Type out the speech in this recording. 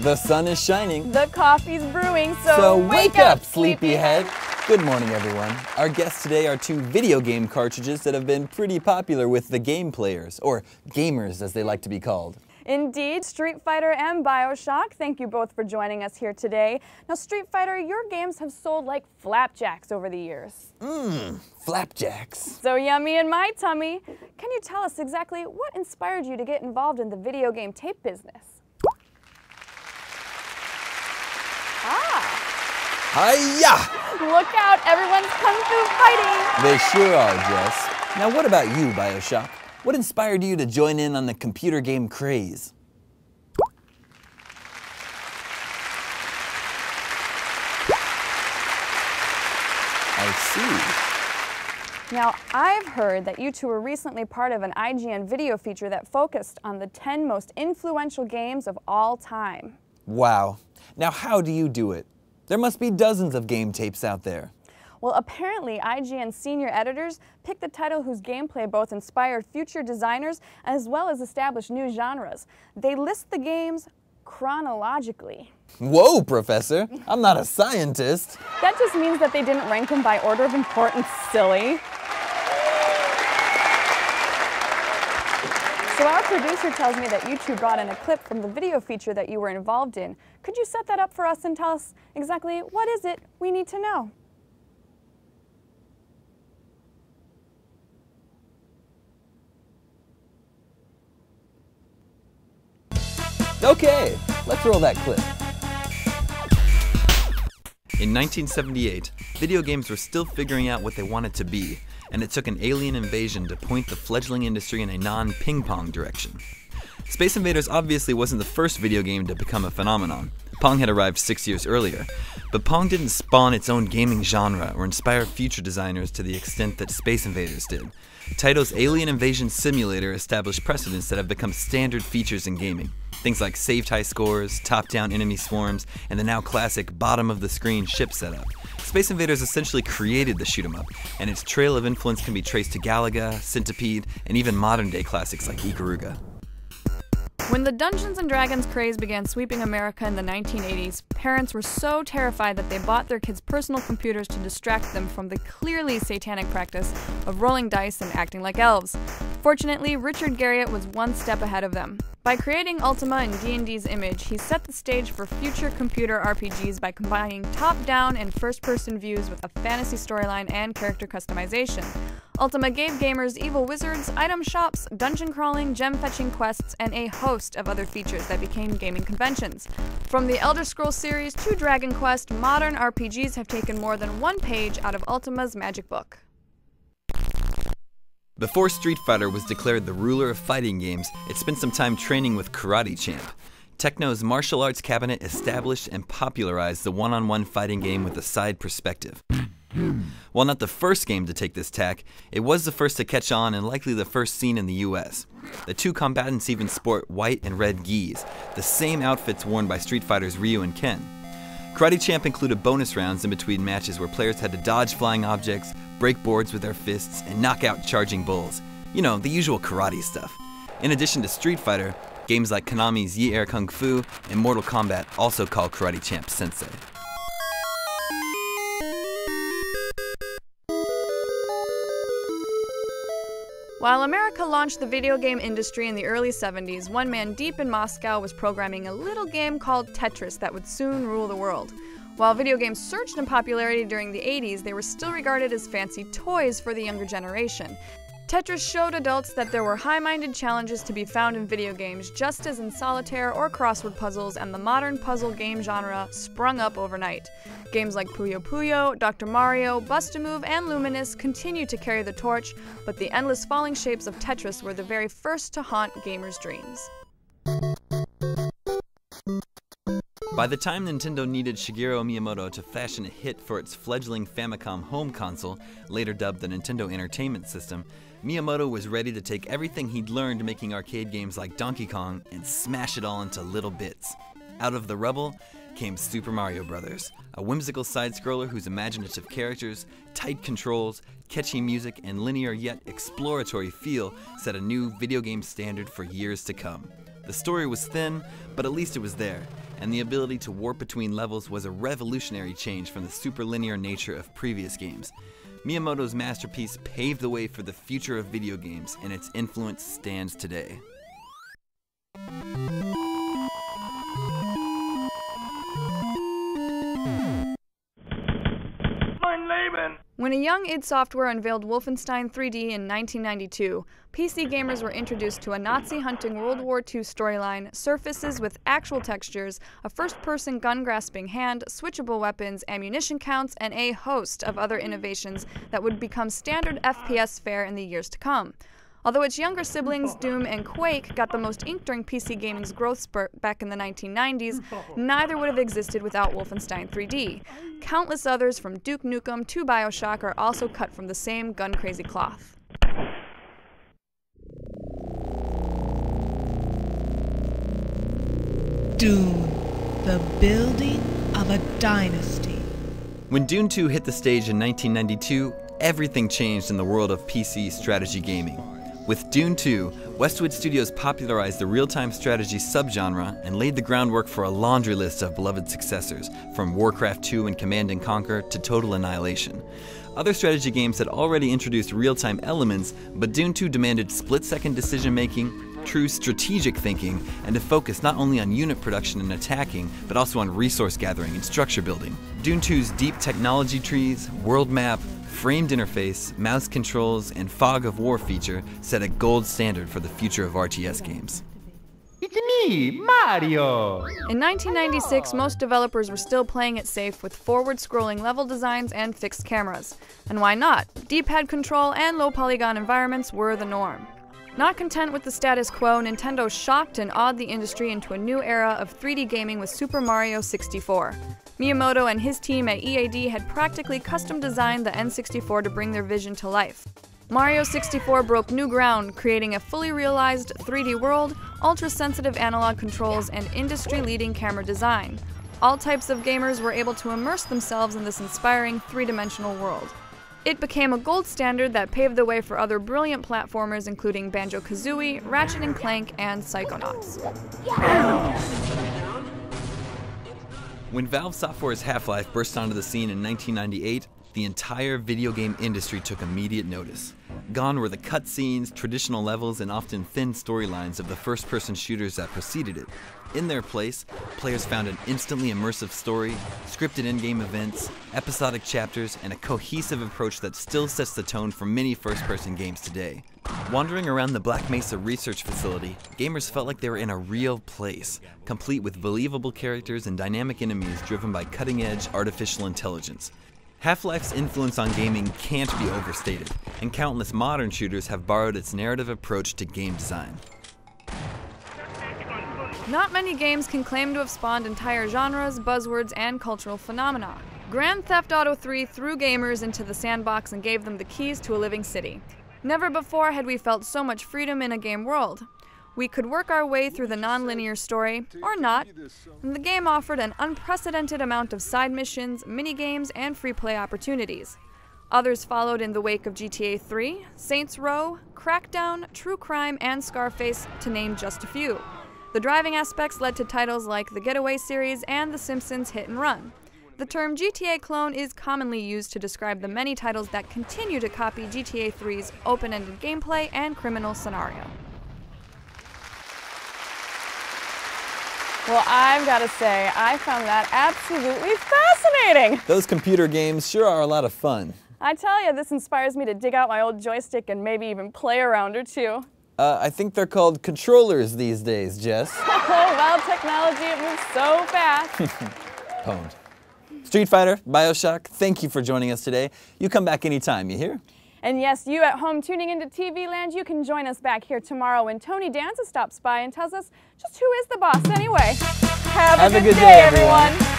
The sun is shining. The coffee's brewing, So wake up, sleepyhead. Good morning, everyone. Our guests today are two video game cartridges that have been pretty popular with the game players, or gamers as they like to be called. Indeed, Street Fighter and BioShock. Thank you both for joining us here today. Now, Street Fighter, your games have sold like flapjacks over the years. Flapjacks. So yummy in my tummy. Can you tell us exactly what inspired you to get involved in the video game tape business? Hi-ya! Look out, everyone's kung fu fighting! They sure are, Jess. Now what about you, BioShock? What inspired you to join in on the computer game craze? I see. Now, I've heard that you two were recently part of an IGN video feature that focused on the 10 most influential games of all time. Wow. Now how do you do it? There must be dozens of game tapes out there. Well, apparently, IGN senior editors picked the title whose gameplay both inspired future designers as well as established new genres. They list the games chronologically. Whoa, Professor! I'm not a scientist. That just means that they didn't rank them by order of importance, silly. So our producer tells me that you two brought in a clip from the video feature that you were involved in. Could you set that up for us and tell us exactly what is it we need to know? Okay, let's roll that clip. In 1978, video games were still figuring out what they wanted to be, and it took an alien invasion to point the fledgling industry in a non-ping-pong direction. Space Invaders obviously wasn't the first video game to become a phenomenon. Pong had arrived 6 years earlier, but Pong didn't spawn its own gaming genre or inspire future designers to the extent that Space Invaders did. Taito's Alien Invasion Simulator established precedents that have become standard features in gaming. Things like saved high scores, top-down enemy swarms, and the now classic bottom-of-the-screen ship setup. Space Invaders essentially created the shoot-'em-up, and its trail of influence can be traced to Galaga, Centipede, and even modern-day classics like Ikaruga. When the Dungeons & Dragons craze began sweeping America in the 1980s, parents were so terrified that they bought their kids personal computers to distract them from the clearly satanic practice of rolling dice and acting like elves. Fortunately, Richard Garriott was one step ahead of them. By creating Ultima in D&D's image, he set the stage for future computer RPGs by combining top-down and first-person views with a fantasy storyline and character customization. Ultima gave gamers evil wizards, item shops, dungeon crawling, gem-fetching quests, and a host of other features that became gaming conventions. From the Elder Scrolls series to Dragon Quest, modern RPGs have taken more than one page out of Ultima's magic book. Before Street Fighter was declared the ruler of fighting games, it spent some time training with Karate Champ. Techno's martial arts cabinet established and popularized the one-on-one fighting game with a side perspective. While not the first game to take this tack, it was the first to catch on and likely the first seen in the US. The two combatants even sport white and red gis, the same outfits worn by Street Fighter's Ryu and Ken. Karate Champ included bonus rounds in between matches where players had to dodge flying objects, break boards with their fists, and knock out charging bulls. You know, the usual karate stuff. In addition to Street Fighter, games like Konami's Yi Air Kung Fu and Mortal Kombat also call Karate Champ Sensei. While America launched the video game industry in the early 70s, one man deep in Moscow was programming a little game called Tetris that would soon rule the world. While video games surged in popularity during the 80s, they were still regarded as fancy toys for the younger generation. Tetris showed adults that there were high-minded challenges to be found in video games, just as in solitaire or crossword puzzles, and the modern puzzle game genre sprung up overnight. Games like Puyo Puyo, Dr. Mario, Bust-A-Move, and Luminous continue to carry the torch, but the endless falling shapes of Tetris were the very first to haunt gamers' dreams. By the time Nintendo needed Shigeru Miyamoto to fashion a hit for its fledgling Famicom home console, later dubbed the Nintendo Entertainment System, Miyamoto was ready to take everything he'd learned making arcade games like Donkey Kong and smash it all into little bits. Out of the rubble came Super Mario Bros., a whimsical side-scroller whose imaginative characters, tight controls, catchy music, and linear yet exploratory feel set a new video game standard for years to come. The story was thin, but at least it was there. and the ability to warp between levels was a revolutionary change from the superlinear nature of previous games. Miyamoto's masterpiece paved the way for the future of video games, and its influence stands today. When a young id Software unveiled Wolfenstein 3D in 1992, PC gamers were introduced to a Nazi-hunting World War II storyline, surfaces with actual textures, a first-person gun-grasping hand, switchable weapons, ammunition counts, and a host of other innovations that would become standard FPS fare in the years to come. Although its younger siblings, Doom and Quake, got the most ink during PC gaming's growth spurt back in the 1990s, neither would have existed without Wolfenstein 3D. Countless others, from Duke Nukem to BioShock, are also cut from the same gun-crazy cloth. Dune, the building of a dynasty. When Dune 2 hit the stage in 1992, everything changed in the world of PC strategy gaming. With Dune 2, Westwood Studios popularized the real-time strategy subgenre and laid the groundwork for a laundry list of beloved successors, from Warcraft 2 and Command & Conquer to Total Annihilation. Other strategy games had already introduced real-time elements, but Dune 2 demanded split-second decision-making, true strategic thinking, and to focus not only on unit production and attacking, but also on resource gathering and structure building. Dune 2's deep technology trees, world map, framed interface, mouse controls, and fog of war feature set a gold standard for the future of RTS games. It's me, Mario! In 1996, most developers were still playing it safe with forward-scrolling level designs and fixed cameras. And why not? D-pad control and low-polygon environments were the norm. Not content with the status quo, Nintendo shocked and awed the industry into a new era of 3D gaming with Super Mario 64. Miyamoto and his team at EAD had practically custom-designed the N64 to bring their vision to life. Mario 64 broke new ground, creating a fully realized 3D world, ultra-sensitive analog controls, and industry-leading camera design. All types of gamers were able to immerse themselves in this inspiring three-dimensional world. It became a gold standard that paved the way for other brilliant platformers including Banjo-Kazooie, Ratchet & Clank, and Psychonauts. When Valve Software's Half-Life burst onto the scene in 1998, the entire video game industry took immediate notice. Gone were the cutscenes, traditional levels, and often thin storylines of the first-person shooters that preceded it. In their place, players found an instantly immersive story, scripted in-game events, episodic chapters, and a cohesive approach that still sets the tone for many first-person games today. Wandering around the Black Mesa research facility, gamers felt like they were in a real place, complete with believable characters and dynamic enemies driven by cutting-edge artificial intelligence. Half-Life's influence on gaming can't be overstated, and countless modern shooters have borrowed its narrative approach to game design. Not many games can claim to have spawned entire genres, buzzwords, and cultural phenomena. Grand Theft Auto 3 threw gamers into the sandbox and gave them the keys to a living city. Never before had we felt so much freedom in a game world. We could work our way through the non-linear story, or not, and the game offered an unprecedented amount of side missions, minigames, and free play opportunities. Others followed in the wake of GTA 3, Saints Row, Crackdown, True Crime, and Scarface, to name just a few. The driving aspects led to titles like the Getaway series and The Simpsons Hit and Run. The term GTA clone is commonly used to describe the many titles that continue to copy GTA 3's open-ended gameplay and criminal scenario. Well, I've got to say, I found that absolutely fascinating! Those computer games sure are a lot of fun. I tell you, this inspires me to dig out my old joystick and maybe even play a round or two. I think they're called controllers these days, Jess. Oh, well, technology, it moves so fast. Pwned. Street Fighter, BioShock, thank you for joining us today. You come back anytime, you hear? And yes, you at home tuning into TV Land, you can join us back here tomorrow when Tony Danza stops by and tells us just who is the boss anyway. Have a good day, everyone.